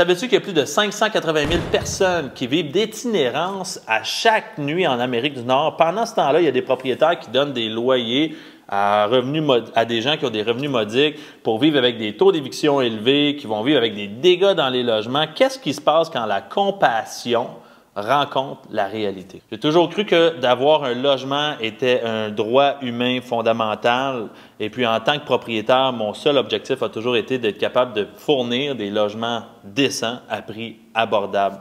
Savais-tu qu'il y a plus de 580 000 personnes qui vivent d'itinérance à chaque nuit en Amérique du Nord? Pendant ce temps-là, il y a des propriétaires qui donnent des loyers à des gens qui ont des revenus modiques pour vivre avec des taux d'éviction élevés, qui vont vivre avec des dégâts dans les logements. Qu'est-ce qui se passe quand la compassion rencontre la réalité? J'ai toujours cru que d'avoir un logement était un droit humain fondamental. Et puis, en tant que propriétaire, mon seul objectif a toujours été d'être capable de fournir des logements décents à prix abordable.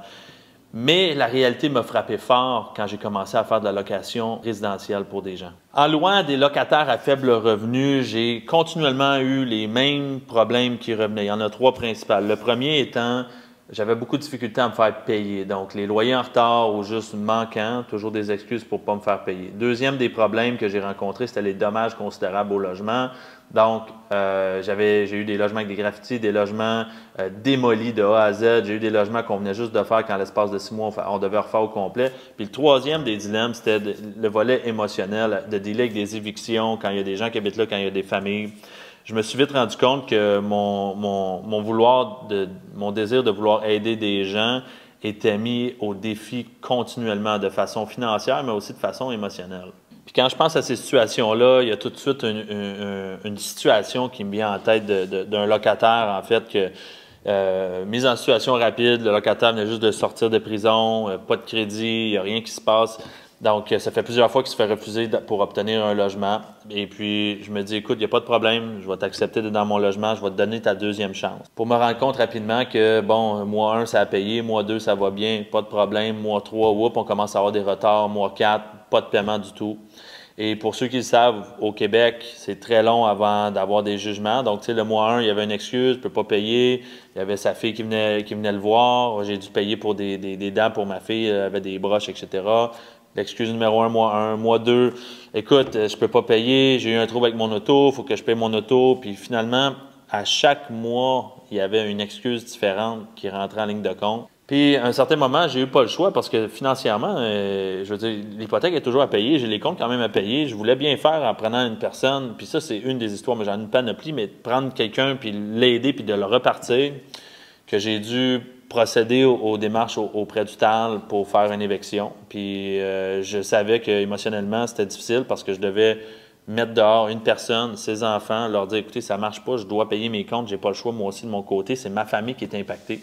Mais la réalité m'a frappé fort quand j'ai commencé à faire de la location résidentielle pour des gens. En louant des locataires à faible revenu, j'ai continuellement eu les mêmes problèmes qui revenaient. Il y en a trois principales. Le premier étant, j'avais beaucoup de difficultés à me faire payer. Donc, les loyers en retard ou juste manquants, toujours des excuses pour ne pas me faire payer. Deuxième des problèmes que j'ai rencontrés, c'était les dommages considérables au logement. Donc, j'ai eu des logements avec des graffitis, des logements démolis de A à Z. J'ai eu des logements qu'on venait juste de faire qu'en l'espace de 6 mois, on devait refaire au complet. Puis le troisième des dilemmes, c'était le volet émotionnel, de dealer avec des évictions, quand il y a des gens qui habitent là, quand il y a des familles. Je me suis vite rendu compte que mon désir de vouloir aider des gens était mis au défi continuellement de façon financière, mais aussi de façon émotionnelle. Puis quand je pense à ces situations-là, il y a tout de suite une situation qui me vient en tête d'un locataire, en fait, mise en situation rapide, le locataire venait juste de sortir de prison, pas de crédit, il n'y a rien qui se passe. Donc, ça fait plusieurs fois qu'il se fait refuser pour obtenir un logement. Et puis, je me dis, écoute, il n'y a pas de problème, je vais t'accepter dans mon logement, je vais te donner ta deuxième chance. Pour me rendre compte rapidement que, bon, mois 1, ça a payé, mois 2, ça va bien, pas de problème, mois 3, whoop, on commence à avoir des retards, mois 4, pas de paiement du tout. Et pour ceux qui le savent, au Québec, c'est très long avant d'avoir des jugements. Donc, tu sais, le mois 1, il y avait une excuse, je ne peux pas payer. Il y avait sa fille qui venait le voir. J'ai dû payer pour des dents pour ma fille, elle avait des broches, etc. L'excuse numéro 1, mois 1. Mois 2, écoute, je peux pas payer, j'ai eu un trouble avec mon auto, il faut que je paye mon auto. Puis finalement, à chaque mois, il y avait une excuse différente qui rentrait en ligne de compte. Puis, à un certain moment, j'ai eu pas le choix parce que financièrement, je veux dire, l'hypothèque est toujours à payer, j'ai les comptes quand même à payer. Je voulais bien faire en prenant une personne, puis ça, c'est une des histoires, mais j'en ai une panoplie, mais de prendre quelqu'un, puis l'aider, puis de le repartir, que j'ai dû procéder aux démarches auprès du TAL pour faire une éviction. Puis, je savais qu'émotionnellement, c'était difficile parce que je devais mettre dehors une personne, ses enfants, leur dire, écoutez, ça marche pas, je dois payer mes comptes, j'ai pas le choix, moi aussi, de mon côté, c'est ma famille qui est impactée.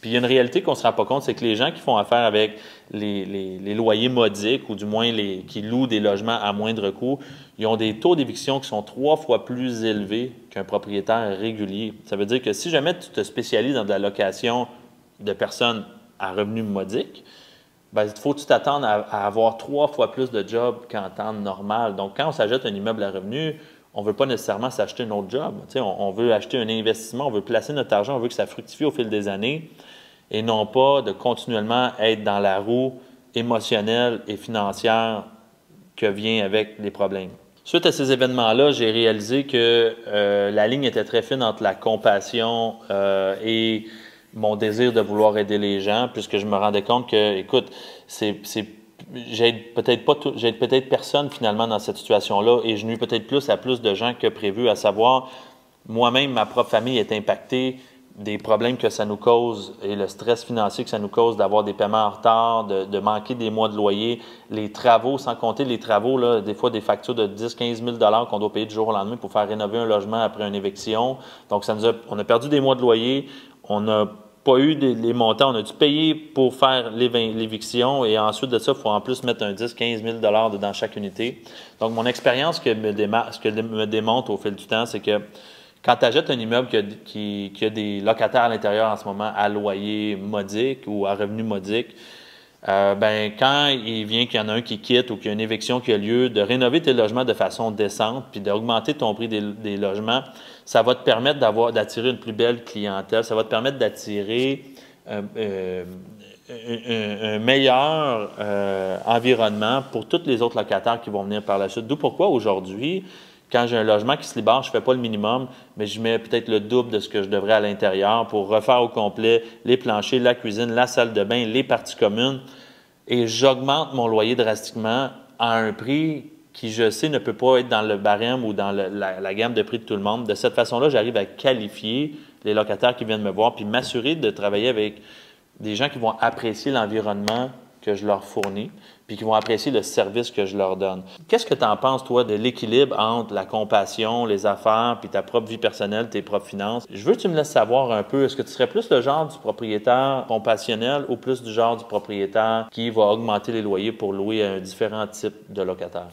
Puis il y a une réalité qu'on ne se rend pas compte, c'est que les gens qui font affaire avec les loyers modiques, ou du moins qui louent des logements à moindre coût, ils ont des taux d'éviction qui sont 3 fois plus élevés qu'un propriétaire régulier. Ça veut dire que si jamais tu te spécialises dans de la location de personnes à revenus modiques, bien, il faut que tu t'attendes à avoir 3 fois plus de jobs qu'en temps normal. Donc, quand on s'achète un immeuble à revenus, on ne veut pas nécessairement s'acheter un autre job. Tu sais, on veut acheter un investissement, on veut placer notre argent, on veut que ça fructifie au fil des années et non pas de continuellement être dans la roue émotionnelle et financière que vient avec les problèmes. Suite à ces événements-là, j'ai réalisé que la ligne était très fine entre la compassion et mon désir de vouloir aider les gens, puisque je me rendais compte que, écoute, j'aide peut-être personne finalement dans cette situation-là et je nuis peut-être plus à plus de gens que prévu, à savoir, moi-même, ma propre famille est impactée des problèmes que ça nous cause et le stress financier que ça nous cause d'avoir des paiements en retard, de manquer des mois de loyer, les travaux, sans compter les travaux, là, des fois des factures de 10-15 000 qu'on doit payer du jour au lendemain pour faire rénover un logement après une éviction. Donc, on a perdu des mois de loyer, on n'a pas eu les montants, on a dû payer pour faire l'éviction et ensuite de ça, il faut en plus mettre un 10-15 000 dans chaque unité. Donc, mon expérience, ce que me démontre au fil du temps, c'est que quand tu achètes un immeuble qui a des locataires à l'intérieur en ce moment à loyer modique ou à revenu modique, quand il vient qu'il y en a un qui quitte ou qu'il y a une éviction qui a lieu, de rénover tes logements de façon décente puis d'augmenter ton prix des logements, ça va te permettre d'attirer une plus belle clientèle, ça va te permettre d'attirer un meilleur environnement pour tous les autres locataires qui vont venir par la suite. D'où pourquoi aujourd'hui, quand j'ai un logement qui se libère, je ne fais pas le minimum, mais je mets peut-être le double de ce que je devrais à l'intérieur pour refaire au complet les planchers, la cuisine, la salle de bain, les parties communes. Et j'augmente mon loyer drastiquement à un prix qui, je sais, ne peut pas être dans le barème ou dans la gamme de prix de tout le monde. De cette façon-là, j'arrive à qualifier les locataires qui viennent me voir, puis m'assurer de travailler avec des gens qui vont apprécier l'environnement que je leur fournis, puis qui vont apprécier le service que je leur donne. Qu'est-ce que tu en penses, toi, de l'équilibre entre la compassion, les affaires, puis ta propre vie personnelle, tes propres finances? Je veux que tu me laisses savoir un peu, est-ce que tu serais plus le genre du propriétaire compassionnel ou plus du genre du propriétaire qui va augmenter les loyers pour louer à un différent type de locataire?